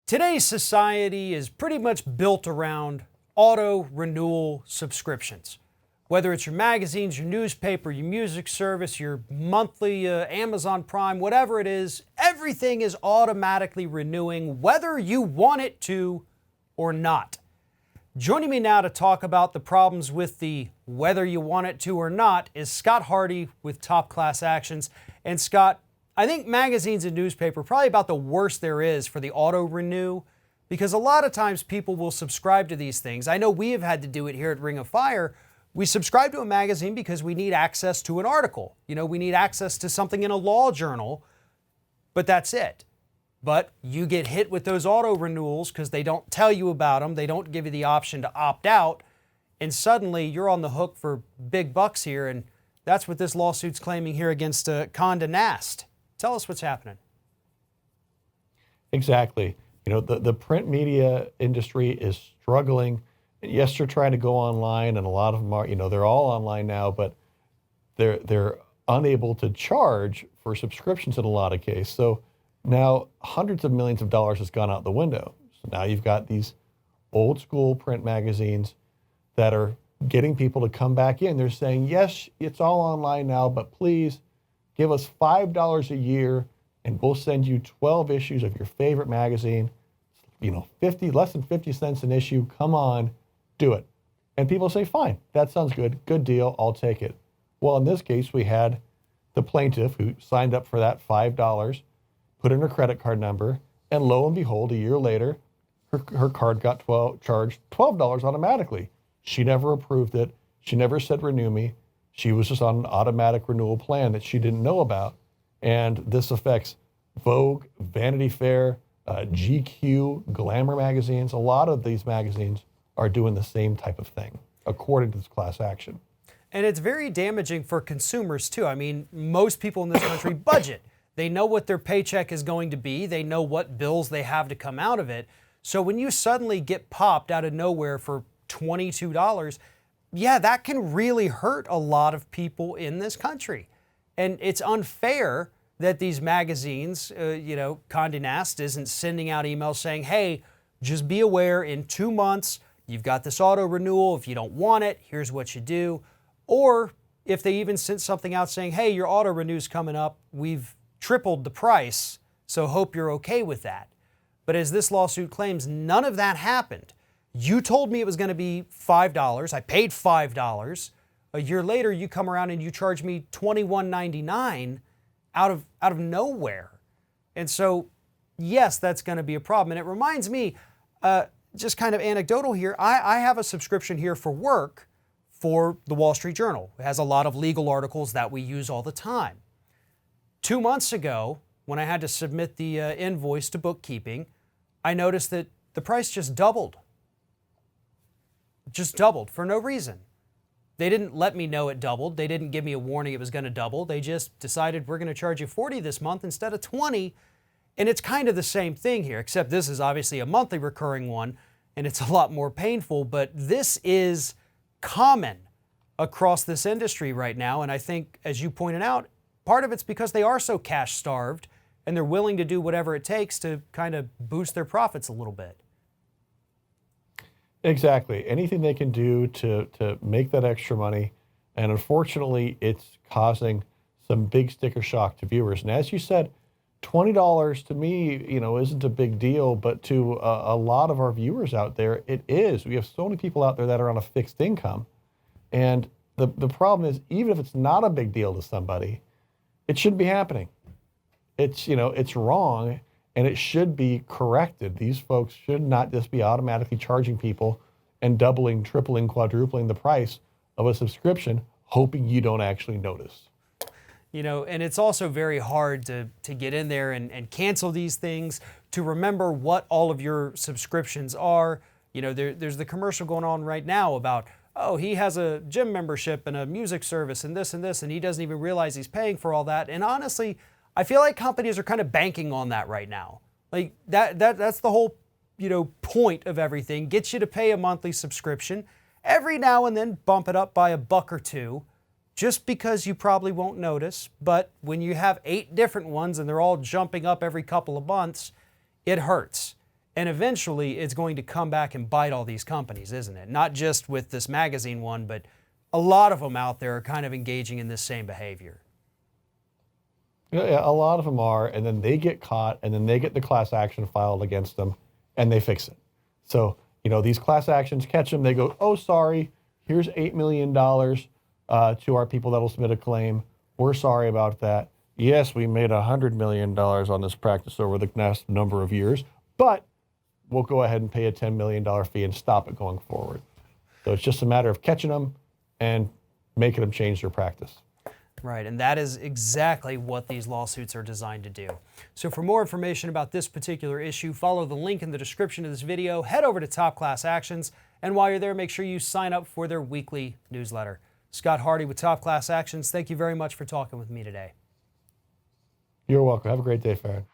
Today's society is pretty much built around auto renewal subscriptions. Whether it's your magazines, your newspaper, your music service, your monthly Amazon Prime, whatever it is, everything is automatically renewing whether you want it to or not. Joining me now to talk about the problems with the whether you want it to or not is Scott Hardy with Top Class Actions. And Scott, I think magazines and newspaper are probably about the worst there is for the auto renew, because a lot of times people will subscribe to these things. I know we have had to do it here at Ring of Fire. We subscribe to a magazine because we need access to an article. We need access to something in a law journal, but that's it. But you get hit with those auto renewals because they don't tell you about them. They don't give you the option to opt out. And suddenly you're on the hook for big bucks here. And that's what this lawsuit's claiming here against Condé Nast. Tell us what's happening. Exactly. The print media industry is struggling. Yes, they're trying to go online, and a lot of them are, they're all online now, but they're unable to charge for subscriptions in a lot of cases. So now hundreds of millions of dollars has gone out the window. So now you've got these old school print magazines that are getting people to come back in. They're saying, yes, it's all online now, but please give us $5 a year and we'll send you 12 issues of your favorite magazine. 50, less than 50 cents an issue. Come on, do it. And people say, fine, that sounds good. Good deal. I'll take it. Well, in this case, we had the plaintiff who signed up for that $5, put in her credit card number, and lo and behold, a year later, her card got charged $12 automatically. She never approved it. She never said renew me. She was just on an automatic renewal plan that she didn't know about. And this affects Vogue, Vanity Fair, GQ, Glamour magazines. A lot of these magazines are doing the same type of thing, according to this class action. And it's very damaging for consumers, too. I mean, most people in this country budget. They know what their paycheck is going to be. They know what bills they have to come out of it. So when you suddenly get popped out of nowhere for $22, yeah, that can really hurt a lot of people in this country. And it's unfair that these magazines, Condé Nast isn't sending out emails saying, hey, just be aware in 2 months, you've got this auto renewal. If you don't want it, here's what you do. Or if they even sent something out saying, hey, your auto renew's coming up, we've tripled the price, so hope you're okay with that. But as this lawsuit claims, none of that happened. You told me it was going to be $5. I paid $5. A year later, you come around and you charge me $21.99 out of nowhere. And so, yes, that's going to be a problem. And it reminds me, just kind of anecdotal here, I have a subscription here for work for the Wall Street Journal. It has a lot of legal articles that we use all the time. 2 months ago, when I had to submit the invoice to bookkeeping, I noticed that the price just doubled. Just doubled for no reason. They didn't let me know it doubled. They didn't give me a warning it was going to double. They just decided we're going to charge you $40 this month instead of $20. And it's kind of the same thing here, except this is obviously a monthly recurring one, and it's a lot more painful. But this is common across this industry right now. And I think, as you pointed out, part of it's because they are so cash starved and they're willing to do whatever it takes to kind of boost their profits a little bit. Exactly. Anything they can do to make that extra money. And unfortunately, it's causing some big sticker shock to viewers. And as you said, $20 to me, isn't a big deal, but to a lot of our viewers out there, it is. We have so many people out there that are on a fixed income. And the problem is, even if it's not a big deal to somebody, it shouldn't be happening. It's wrong. And it should be corrected. These folks should not just be automatically charging people and doubling, tripling, quadrupling the price of a subscription, hoping you don't actually notice. And it's also very hard to get in there and cancel these things, to remember what all of your subscriptions are. There's the commercial going on right now about, oh, he has a gym membership and a music service and this, and he doesn't even realize he's paying for all that. And honestly, I feel like companies are kind of banking on that right now. Like that's the whole, point of everything. Get you to pay a monthly subscription. Every now and then bump it up by $1 or $2, just because you probably won't notice. But when you have 8 different ones and they're all jumping up every couple of months, it hurts. And eventually it's going to come back and bite all these companies, isn't it? Not just with this magazine one, but a lot of them out there are kind of engaging in this same behavior. Yeah, a lot of them are, and then they get caught, and then they get the class action filed against them, and they fix it. So, these class actions catch them, they go, oh, sorry, here's $8 million to our people that'll submit a claim. We're sorry about that. Yes, we made $100 million on this practice over the last number of years, but we'll go ahead and pay a $10 million fee and stop it going forward. So it's just a matter of catching them and making them change their practice. Right, and that is exactly what these lawsuits are designed to do. So for more information about this particular issue, follow the link in the description of this video, head over to Top Class Actions, and while you're there, make sure you sign up for their weekly newsletter. Scott Hardy with Top Class Actions, thank you very much for talking with me today. You're welcome. Have a great day, Farron.